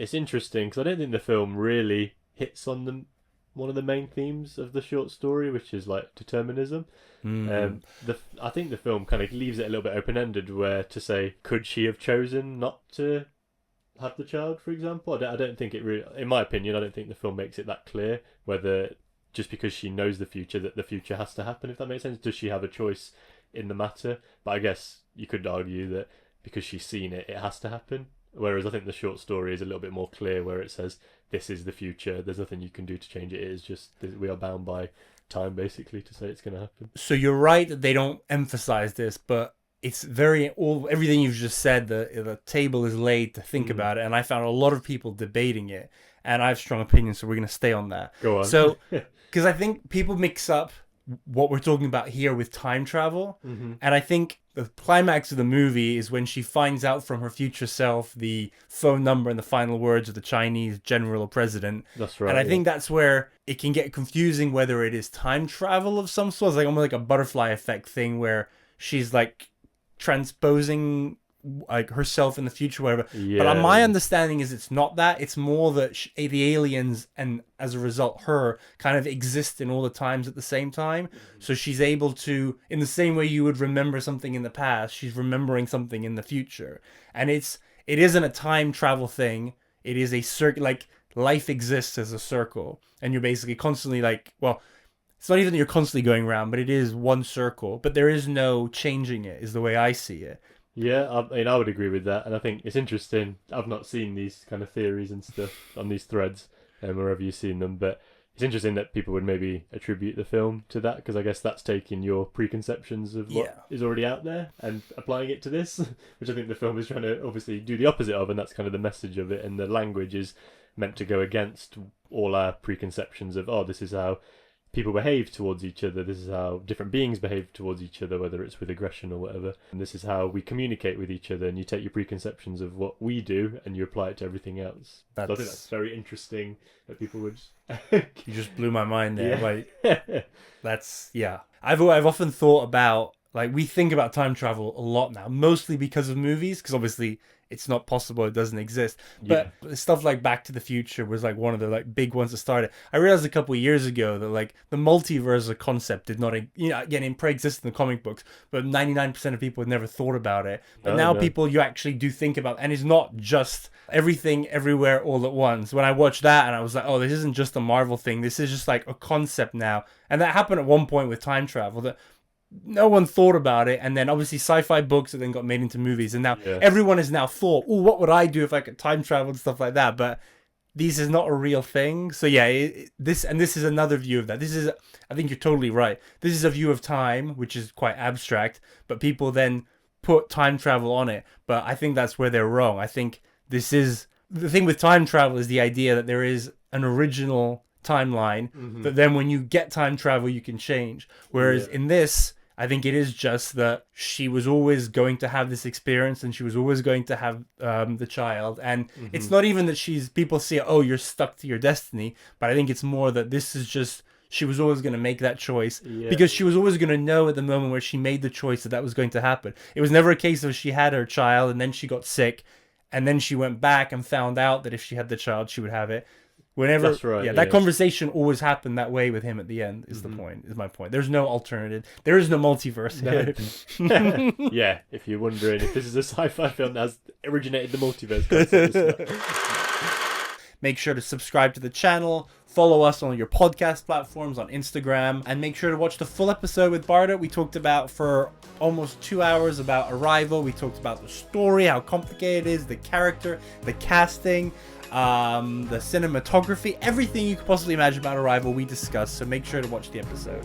it's interesting because I don't think the film really hits on one of the main themes of the short story, which is like determinism. I think the film kind of leaves it a little bit open-ended, where to say, could she have chosen not to have the child, for example? I don't think it really, in my opinion, I don't think the film makes it that clear whether just because she knows the future that the future has to happen, if that makes sense. Does she have a choice in the matter? But I guess you could argue that because she's seen it, it has to happen. Whereas I think the short story is a little bit more clear, where it says this is the future. There's nothing you can do to change it. It is just we are bound by time, basically, to say it's going to happen. So you're right that they don't emphasize this, but it's everything you've just said. The table is laid to think about it, and I found a lot of people debating it, and I have strong opinions, so we're going to stay on that. Go on. So, because I think people mix up what we're talking about here with time travel, and I think the climax of the movie is when she finds out from her future self the phone number and the final words of the Chinese general or president. That's right. And I think that's where it can get confusing whether it is time travel of some sort. It's like almost like a butterfly effect thing where she's like transposing like herself in the future, whatever. Yeah. But my understanding is it's not that. It's more that the aliens, and as a result her, kind of exist in all the times at the same time. So she's able to, in the same way you would remember something in the past, she's remembering something in the future. And it isn't a time travel thing. It is a circle. Like, life exists as a circle, and you're basically constantly like, well, it's not even that you're constantly going around, but it is one circle, but there is no changing it, is the way I see it. Yeah, I mean, I would agree with that, and I think it's interesting. I've not seen these kind of theories and stuff on these threads, wherever you've seen them, but it's interesting that people would maybe attribute the film to that, because I guess that's taking your preconceptions of what is already out there and applying it to this, which I think the film is trying to obviously do the opposite of, and that's kind of the message of it, and the language is meant to go against all our preconceptions of, oh, this is how people behave towards each other, this is how different beings behave towards each other, whether it's with aggression or whatever, and this is how we communicate with each other, and you take your preconceptions of what we do and you apply it to everything else. So I think that's very interesting that people would You just blew my mind there. Yeah. Like, that's, yeah. I've often thought about, like, we think about time travel a lot now, mostly because of movies, because obviously it's not possible, it doesn't exist. But stuff like Back to the Future was like one of the like big ones that started. I realized a couple of years ago that like the multiverse as a concept did not, again, it pre-existed in the comic books, but 99% of people had never thought about it. But now people, you actually do think about, and it's not just everything everywhere all at once. When I watched that and I was like, oh, this isn't just a Marvel thing, this is just like a concept now. And that happened at one point with time travel, that no one thought about it, and then obviously sci-fi books that then got made into movies, and now everyone has now thought, oh, what would I do if I could time travel and stuff like that? But this is not a real thing. So yeah, this is another view of that. This is, I think you're totally right. This is a view of time which is quite abstract, but people then put time travel on it. But I think that's where they're wrong. I think this is the thing with time travel, is the idea that there is an original timeline that then when you get time travel you can change. Whereas in this, I think it is just that she was always going to have this experience, and she was always going to have the child. And it's not even that people see, oh, you're stuck to your destiny. But I think it's more that this is just, she was always going to make that choice because she was always going to know at the moment where she made the choice that was going to happen. It was never a case of she had her child and then she got sick and then she went back and found out that if she had the child, she would have it. Whenever, that's right, that conversation always happened that way with him at the end, is the point, is my point. There's no alternative. There is no multiverse. Yeah, if you're wondering if this is a sci-fi film that has originated the multiverse concept. Make sure to subscribe to the channel, follow us on your podcast platforms, on Instagram, and make sure to watch the full episode with Barda. We talked about for almost 2 hours about Arrival. We talked about the story, how complicated it is, the character, the casting, the cinematography, everything you could possibly imagine about Arrival we discussed, so make sure to watch the episode.